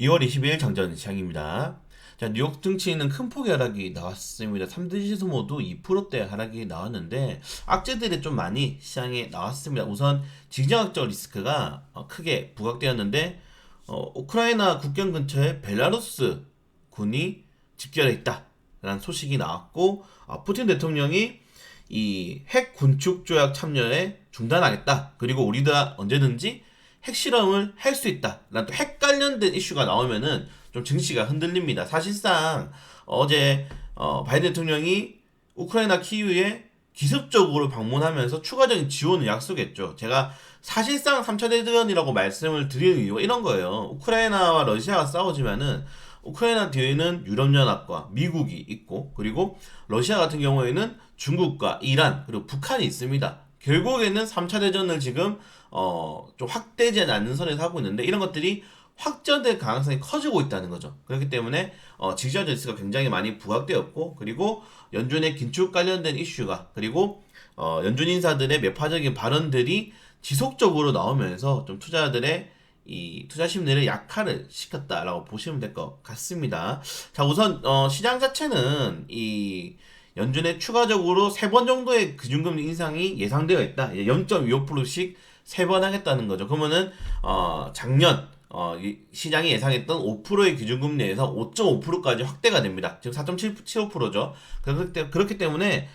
2월 22일 장전 시장입니다. 자, 뉴욕 증시는 큰 폭의 하락이 나왔습니다. 3대 지수 모두 2%대 하락이 나왔는데 악재들이 좀 많이 시장에 나왔습니다. 우선 지정학적 리스크가 크게 부각되었는데 우크라이나 국경 근처에 벨라루스 군이 집결해 있다라는 소식이 나왔고 푸틴 대통령이 이 핵 군축 조약 참여에 중단하겠다. 그리고 우리가 언제든지 핵실험을 할 수 있다. 라는 또 핵 관련된 이슈가 나오면은 좀 증시가 흔들립니다. 사실상 어제 바이든 대통령이 우크라이나 키이우에 기습적으로 방문하면서 추가적인 지원을 약속했죠. 제가 사실상 3차 대전이라고 말씀을 드리는 이유가 이런 거예요. 우크라이나와 러시아가 싸우지만은 우크라이나 뒤에는 유럽연합과 미국이 있고 그리고 러시아 같은 경우에는 중국과 이란 그리고 북한이 있습니다. 결국에는 3차 대전을 지금 좀 확대되지 않는 선에서 하고 있는데 이런 것들이 확전될 가능성이 커지고 있다는 거죠. 그렇기 때문에 지지자 지수가 굉장히 많이 부각되었고 그리고 연준의 긴축 관련된 이슈가 그리고 연준 인사들의 매파적인 발언들이 지속적으로 나오면서 좀 투자자들의 이 투자 심리를 약화를 시켰다라고 보시면 될 것 같습니다. 자, 우선 시장 자체는 이 연준의 추가적으로 3번 정도의 기준금리 인상이 예상되어 있다. 0.25%씩 3번 하겠다는 거죠. 그러면은 작년 시장이 예상했던 5%의 기준금리에서 5.5%까지 확대가 됩니다. 지금 4.75%죠. 그렇기 때문에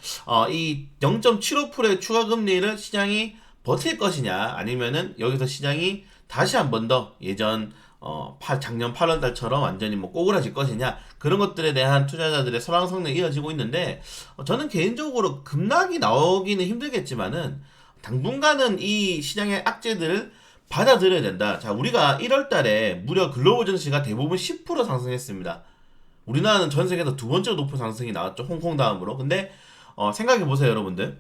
이 0.75%의 추가 금리를 시장이 버틸 것이냐 아니면은 여기서 시장이 다시 한 번 더 예전 작년 8월 달처럼 완전히 뭐 꼬그라질 것이냐 그런 것들에 대한 투자자들의 설왕설래가 이어지고 있는데 저는 개인적으로 급락이 나오기는 힘들겠지만은 당분간은 이 시장의 악재들을 받아들여야 된다. 자, 우리가 1월 달에 무려 글로벌 증시가 대부분 10% 상승했습니다. 우리나라는 전 세계에서 두 번째로 높은 상승이 나왔죠. 홍콩 다음으로. 근데 생각해 보세요, 여러분들.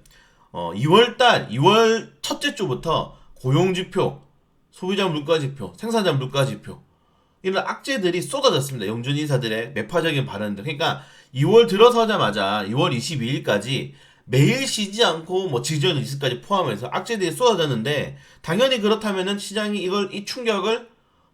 2월 첫째 주부터 고용지표, 소비자 물가지표, 생산자 물가지표 이런 악재들이 쏟아졌습니다. 영준 인사들의 매파적인 발언들. 그러니까 2월 들어서자마자 2월 22일까지 매일 쉬지 않고 뭐 지지율 리스크까지 포함해서 악재들이 쏟아졌는데 당연히 그렇다면은 시장이 이 충격을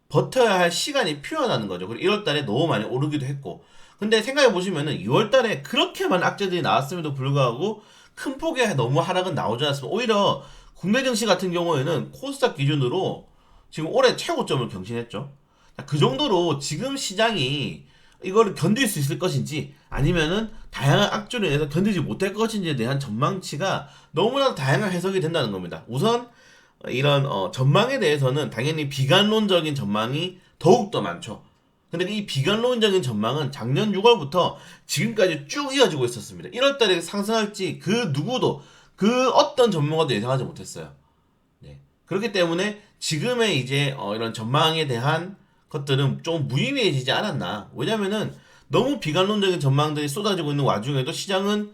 버텨야 할 시간이 필요하다는 거죠. 그리고 1월 달에 너무 많이 오르기도 했고. 근데 생각해 보시면은 2월 달에 그렇게 많은 악재들이 나왔음에도 불구하고 큰 폭의 너무 하락은 나오지 않았습니다. 오히려 국내 증시 같은 경우에는 코스닥 기준으로 지금 올해 최고점을 경신했죠. 그 정도로 지금 시장이 이거를 견딜 수 있을 것인지 아니면은 다양한 악재로 인해서 견디지 못할 것인지에 대한 전망치가 너무나 다양한 해석이 된다는 겁니다. 우선 이런 전망에 대해서는 당연히 비관론적인 전망이 더욱더 많죠. 근데 이 비관론적인 전망은 작년 6월부터 지금까지 쭉 이어지고 있었습니다. 1월 달에 상승할지 그 누구도 그 어떤 전문가도 예상하지 못했어요. 네. 그렇기 때문에 지금의 이제 이런 전망에 대한 것들은 좀 무의미해지지 않았나. 왜냐면은 너무 비관론적인 전망들이 쏟아지고 있는 와중에도 시장은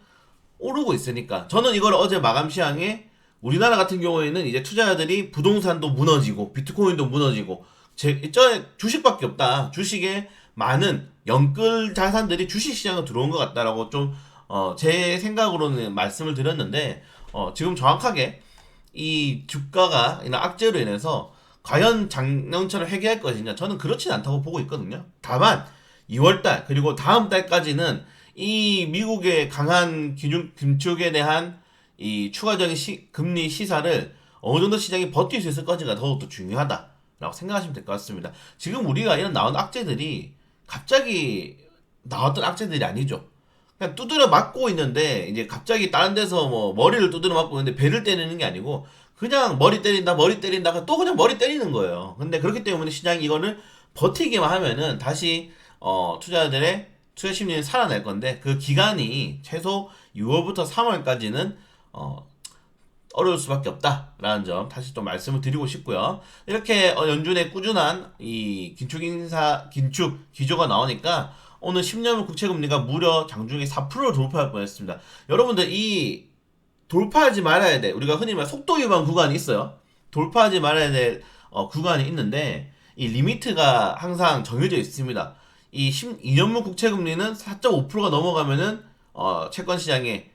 오르고 있으니까. 저는 이걸 어제 마감 시황에 우리나라 같은 경우에는 이제 투자자들이 부동산도 무너지고 비트코인도 무너지고 주식밖에 없다. 주식에 많은 영끌 자산들이 주식 시장으로 들어온 것 같다라고 좀 제 생각으로는 말씀을 드렸는데 지금 정확하게 이 주가가 이런 악재로 인해서 과연 작년처럼 회귀할 것이냐 저는 그렇진 않다고 보고 있거든요. 다만 2월달 그리고 다음 달까지는 이 미국의 강한 긴축에 대한 이 추가적인 금리 시사를 어느 정도 시장이 버틸 수 있을 것인가 더욱더 중요하다라고 생각하시면 될 것 같습니다. 지금 우리가 이런 나온 악재들이 갑자기 나왔던 악재들이 아니죠. 그냥 두드려 맞고 있는데 이제 갑자기 다른 데서 뭐 머리를 두드려 맞고 있는데 배를 때리는 게 아니고 그냥 머리 때린다가 또 그냥 머리 때리는 거예요. 근데 그렇기 때문에 시장이 이거를 버티기만 하면은 다시 투자자들의 투자 심리는 살아날 건데 그 기간이 최소 6월부터 3월까지는 어려울 수밖에 없다라는 점 다시 또 말씀을 드리고 싶고요. 이렇게 연준의 꾸준한 이 긴축 기조가 나오니까 오늘 10년물 국채금리가 무려 장중에 4%를 돌파할 뻔했습니다. 여러분들 이 돌파하지 말아야 돼. 우리가 흔히 말하는 속도 위반 구간이 있어요. 돌파하지 말아야 될 구간이 있는데 이 리미트가 항상 정해져 있습니다. 이 2년물 국채금리는 4.5%가 넘어가면은 채권 시장이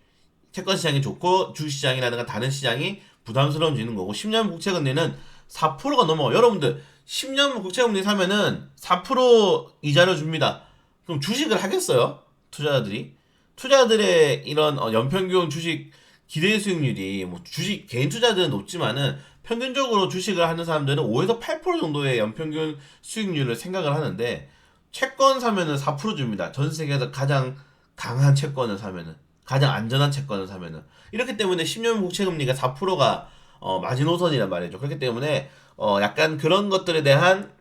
좋고 주시장이라든가 다른 시장이 부담스러워지는 거고 10년 국채금리는 4%가 넘어. 여러분들 10년 국채금리 사면은 4% 이자를 줍니다. 그럼 주식을 하겠어요? 투자자들이? 투자자들의 이런 연평균 주식 기대 수익률이 뭐 주식 개인 투자들은 높지만은 평균적으로 주식을 하는 사람들은 5에서 8% 정도의 연평균 수익률을 생각을 하는데 채권 사면은 4% 줍니다. 전 세계에서 가장 강한 채권을 사면은 가장 안전한 채권을 사면은 이렇기 때문에 10년 국채 금리가 4%가 마지노선이란 말이죠. 그렇기 때문에 약간 그런 것들에 대한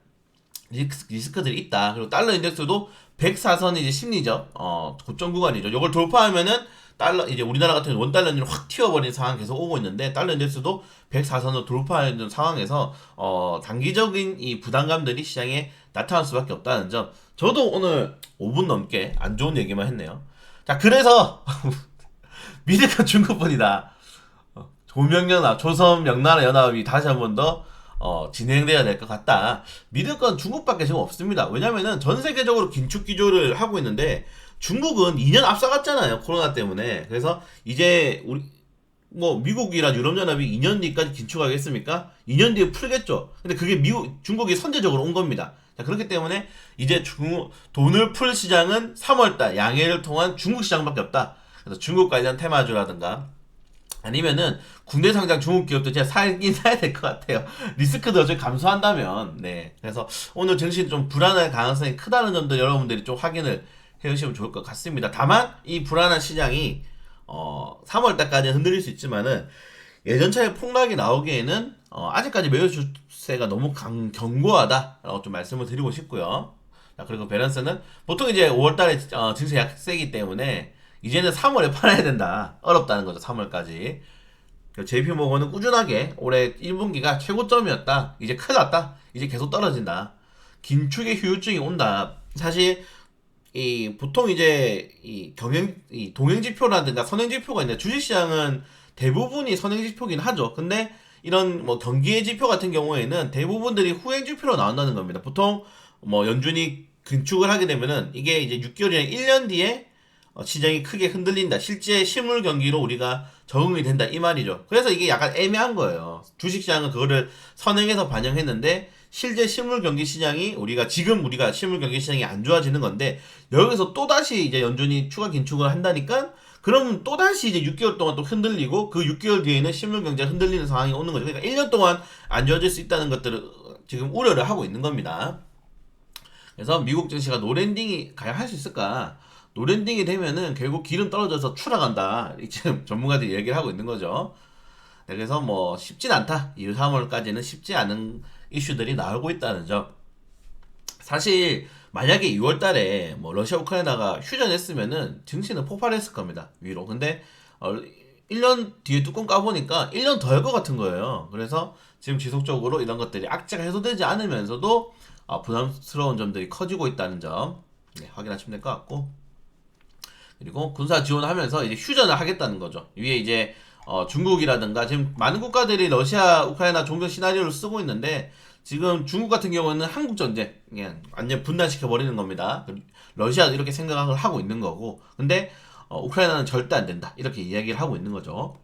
리스크들이 있다. 그리고 달러 인덱스도 104선이 이제 심리적 고점 구간이죠. 이걸 돌파하면은 달러 이제 우리나라 같은 원달러는 확 튀어버린 상황 계속 오고 있는데 달러 인덱스도 104선을 돌파하는 상황에서 단기적인 이 부담감들이 시장에 나타날 수밖에 없다는 점. 저도 오늘 5분 넘게 안 좋은 얘기만 했네요. 자, 그래서 미래가 중국분이다. 조명연합, 조선 명나라 연합이 다시 한 번 더 진행돼야 될 것 같다. 믿을 건 중국밖에 지금 없습니다. 왜냐면은 전 세계적으로 긴축 기조를 하고 있는데 중국은 2년 앞서갔잖아요. 코로나 때문에. 그래서 이제 우리 뭐 미국이나 유럽연합이 2년 뒤까지 긴축하겠습니까? 2년 뒤에 풀겠죠. 근데 그게 중국이 선제적으로 온 겁니다. 자, 그렇기 때문에 이제 돈을 풀 시장은 3월달 양해를 통한 중국 시장밖에 없다. 그래서 중국 관련 테마주라든가 아니면은 국내 상장 중국 기업도 진짜 살긴 사야 될 것 같아요. 리스크도 좀 감소한다면. 네. 그래서 오늘 증시 좀 불안할 가능성이 크다는 점도 여러분들이 좀 확인을 해주시면 좋을 것 같습니다. 다만 이 불안한 시장이 3월 달까지는 흔들릴 수 있지만은 예전처럼 폭락이 나오기에는 아직까지 매수 추세가 너무 견고하다라고 좀 말씀을 드리고 싶고요. 자, 그리고 밸런스는 보통 이제 5월 달에 증시 약세기 때문에 이제는 3월에 팔아야 된다. 어렵다는 거죠. 3월까지. JP모건은 꾸준하게 올해 1분기가 최고점이었다. 이제 큰일 났다. 이제 계속 떨어진다. 긴축의 후유증이 온다. 사실 보통 이제 이 동행지표라든가 선행지표가 있는데 주식시장은 대부분이 선행지표긴 하죠. 근데 이런 뭐 경기의 지표 같은 경우에는 대부분들이 후행지표로 나온다는 겁니다. 보통 뭐 연준이 긴축을 하게 되면은 이게 이제 6개월이나 1년 뒤에 시장이 크게 흔들린다. 실제 실물 경기로 우리가 적응이 된다. 이 말이죠. 그래서 이게 약간 애매한 거예요. 주식시장은 그거를 선행해서 반영했는데 실제 실물 경기 시장이 우리가 실물 경기 시장이 안 좋아지는 건데 여기서 또다시 이제 연준이 추가 긴축을 한다니까 그럼 또다시 이제 6개월 동안 또 흔들리고 그 6개월 뒤에는 실물 경제가 흔들리는 상황이 오는 거죠. 그러니까 1년 동안 안 좋아질 수 있다는 것들을 지금 우려를 하고 있는 겁니다. 그래서 미국 증시가 노랜딩이 과연 할 수 있을까? 노랜딩이 되면은 결국 기름 떨어져서 추락한다. 지금 전문가들이 얘기를 하고 있는 거죠. 네, 그래서 뭐 쉽진 않다. 2, 3월까지는 쉽지 않은 이슈들이 나오고 있다는 점. 사실 만약에 2월 달에 뭐 러시아 우크라이나가 휴전했으면은 증시는 폭발했을 겁니다. 위로. 근데 1년 뒤에 뚜껑 까보니까 1년 더 할 것 같은 거예요. 그래서 지금 지속적으로 이런 것들이 악재가 해소되지 않으면서도 부담스러운 점들이 커지고 있다는 점 확인하시면 될 것 같고 그리고 군사 지원하면서 이제 휴전을 하겠다는 거죠. 위에 이제 중국이라든가 지금 많은 국가들이 러시아, 우크라이나 종전 시나리오를 쓰고 있는데 지금 중국 같은 경우는 한국 전쟁 그냥 완전 분단시켜 버리는 겁니다. 러시아도 이렇게 생각을 하고 있는 거고, 근데 우크라이나는 절대 안 된다 이렇게 이야기를 하고 있는 거죠.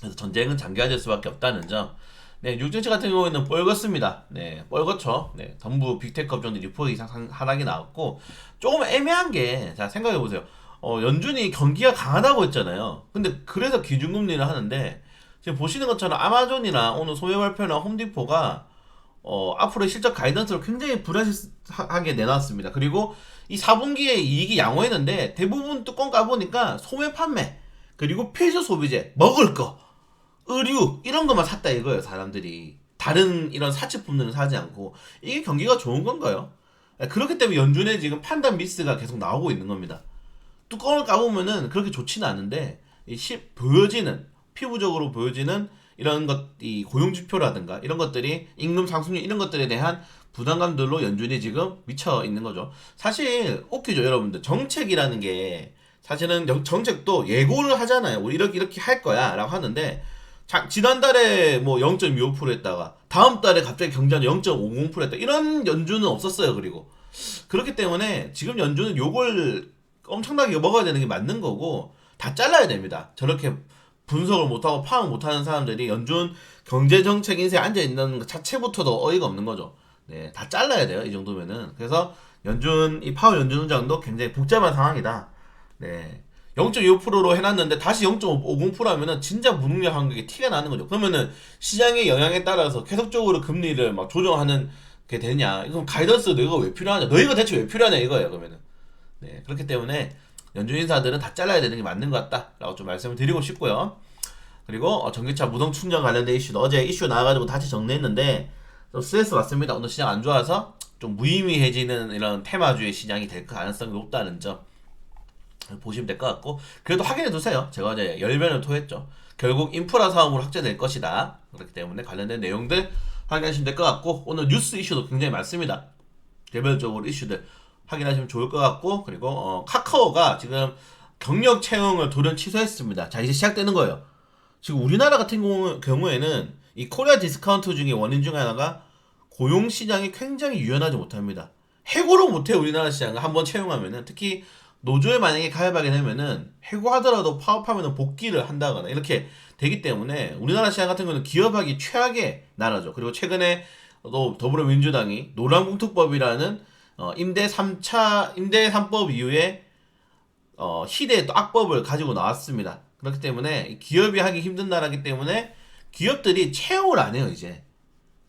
그래서 전쟁은 장기화될 수밖에 없다는 점. 네, 육증시 같은 경우에는 뻘겋습니다. 네, 뻘겋죠. 네, 전부 빅테크 업종들이 6% 이상 하락이 나왔고, 조금 애매한 게, 자, 생각해보세요. 연준이 경기가 강하다고 했잖아요. 근데 그래서 기준금리를 하는데, 지금 보시는 것처럼 아마존이나 오늘 소매 발표나 홈디포가, 앞으로의 실적 가이던스를 굉장히 불확실하게 내놨습니다. 그리고 이 4분기에 이익이 양호했는데, 대부분 뚜껑 까보니까 소매 판매, 그리고 필수 소비재, 먹을 거, 의류 이런 것만 샀다 이거예요. 사람들이 다른 이런 사치품들은 사지 않고. 이게 경기가 좋은 건가요? 그렇기 때문에 연준의 지금 판단 미스가 계속 나오고 있는 겁니다. 뚜껑을 까보면은 그렇게 좋지는 않은데 보여지는 피부적으로 보여지는 이런 이 고용지표라든가 이런 것들이 임금 상승률 이런 것들에 대한 부담감들로 연준이 지금 미쳐 있는 거죠. 사실 웃기죠, 여러분들. 정책이라는 게 사실은 정책도 예고를 하잖아요. 우리 이렇게 할 거야라고 하는데, 지난달에 뭐 0.25% 했다가 다음 달에 갑자기 경제는 0.50% 했다. 이런 연준은 없었어요. 그리고 그렇기 때문에 지금 연준은 요걸 엄청나게 먹어야 되는 게 맞는 거고 다 잘라야 됩니다. 저렇게 분석을 못하고 파악 못하는 사람들이 연준 경제정책 인사에 앉아있는 것 자체부터도 어이가 없는 거죠. 네, 다 잘라야 돼요. 이 정도면은. 그래서 이 파월 연준 의장도 굉장히 복잡한 상황이다. 네. 0.25%로 해놨는데 다시 0.50% 하면은 진짜 무능력한 게 티가 나는 거죠. 그러면은 시장의 영향에 따라서 계속적으로 금리를 막 조정하는 게 되냐? 이건 가이던스 너희가 왜 필요하냐? 너희가 대체 왜 필요하냐 이거예요. 그러면은. 네. 그렇기 때문에 연준 인사들은 다 잘라야 되는 게 맞는 것 같다라고 좀 말씀을 드리고 싶고요. 그리고 전기차 무동 충전 관련된 이슈도 어제 이슈 나와가지고 다시 정리했는데 좀 스트레스 받습니다. 오늘 시장 안 좋아서 좀 무의미해지는 이런 테마주의 시장이 될 가능성이 높다는 점 보시면 될 것 같고, 그래도 확인해 두세요. 제가 어제 열변을 토했죠. 결국 인프라 사업으로 확대될 것이다. 그렇기 때문에 관련된 내용들 확인하시면 될 것 같고, 오늘 뉴스 이슈도 굉장히 많습니다. 개별적으로 이슈들 확인하시면 좋을 것 같고, 그리고 카카오가 지금 경력 채용을 돌연 취소했습니다. 자, 이제 시작되는 거예요. 지금 우리나라 같은 경우에는 이 코리아 디스카운트 중에 원인 중 하나가 고용 시장이 굉장히 유연하지 못합니다. 해고를 못해 우리나라 시장을 한번 채용하면은, 특히 노조에 만약에 가입하게 되면은 해고하더라도 파업하면은 복귀를 한다거나 이렇게 되기 때문에 우리나라 시장 같은 경우는 기업하기 최악의 나라죠. 그리고 최근에 또 더불어민주당이 노란봉투법이라는 임대 3법 이후에 희대의 또 악법을 가지고 나왔습니다. 그렇기 때문에 기업이 하기 힘든 나라이기 때문에 기업들이 채용을 안 해요. 이제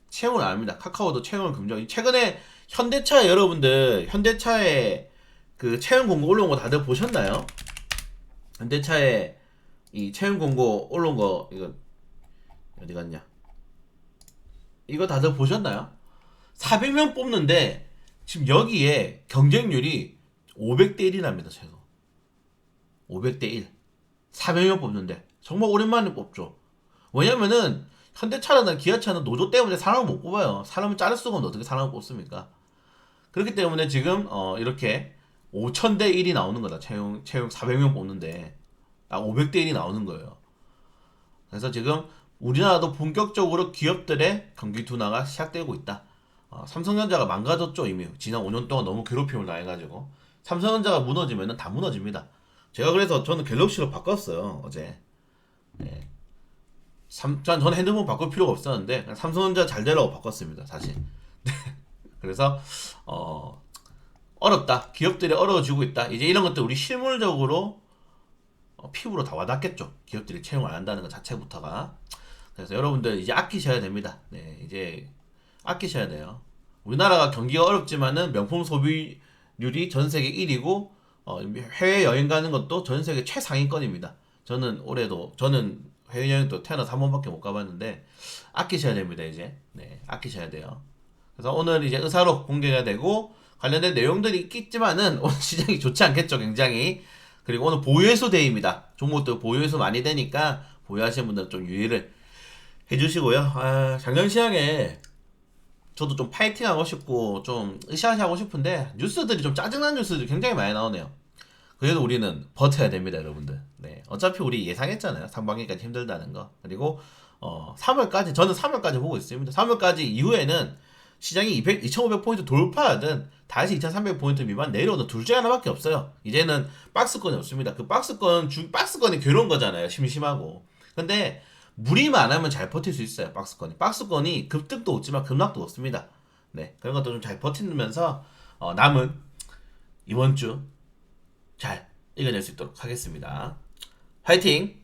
채용을 안 합니다. 카카오도 채용을 금지. 최근에 현대차 여러분들 현대차에 그 채용 공고 올라온 거 다들 보셨나요? 현대차에 이 채용 공고 올라온 거 이거 어디 갔냐? 이거 다들 보셨나요? 400명 뽑는데 지금 여기에 경쟁률이 500대 1이랍니다. 최소 500대 1. 400명 뽑는데 정말 오랜만에 뽑죠. 왜냐면은 현대차나 기아차는 노조 때문에 사람을 못 뽑아요. 사람을 자를 수가 없는데 어떻게 사람을 뽑습니까? 그렇기 때문에 지금 이렇게 5000대 1이 나오는 거다. 채용 400명 뽑는데 500대 1이 나오는 거예요. 그래서 지금 우리나라도 본격적으로 기업들의 경기 둔화가 시작되고 있다. 삼성전자가 망가졌죠. 이미 지난 5년 동안 너무 괴롭힘을 당해가지고 삼성전자가 무너지면 다 무너집니다. 제가 그래서 저는 갤럭시로 바꿨어요. 어제. 네. 저는 핸드폰 바꿀 필요가 없었는데 그냥 삼성전자 잘 되라고 바꿨습니다. 사실. 그래서 어렵다. 기업들이 어려워지고 있다. 이제 이런 것들 우리 실물적으로 피부로 다 와닿겠죠. 기업들이 채용을 안 한다는 것 자체부터가. 그래서 여러분들 이제 아끼셔야 됩니다. 네, 이제 아끼셔야 돼요. 우리나라가 경기가 어렵지만은 명품 소비률이 전 세계 1위고 해외 여행 가는 것도 전 세계 최상위권입니다. 저는 해외 여행도 태어나서 한 번밖에 못 가봤는데 아끼셔야 됩니다. 이제 네, 아끼셔야 돼요. 그래서 오늘 이제 의사록 공개가 되고 관련된 내용들이 있겠지만은 오늘 시장이 좋지 않겠죠. 굉장히. 그리고 오늘 보유회수 데이입니다. 종목도 보유회수 많이 되니까 보유하시는 분들은 좀 유의를 해주시고요. 작년 시장에 저도 좀 파이팅 하고 싶고 좀 으쌰으쌰 하고 싶은데 뉴스들이 좀 짜증난 뉴스들이 굉장히 많이 나오네요. 그래도 우리는 버텨야 됩니다, 여러분들. 네, 어차피 우리 예상했잖아요. 상반기까지 힘들다는 거. 그리고 3월까지 저는 3월까지 보고 있습니다. 3월까지 이후에는 시장이 2500포인트 돌파하든 다시 2300포인트 미만 내려오는 둘 중에 하나밖에 없어요. 이제는 박스권이 없습니다. 그 박스권이 괴로운 거잖아요. 심심하고. 근데 무리만 안 하면 잘 버틸 수 있어요. 박스권이 급등도 없지만 급락도 없습니다. 네, 그런 것도 좀 잘 버티면서 남은 이번 주 잘 이겨낼 수 있도록 하겠습니다. 화이팅!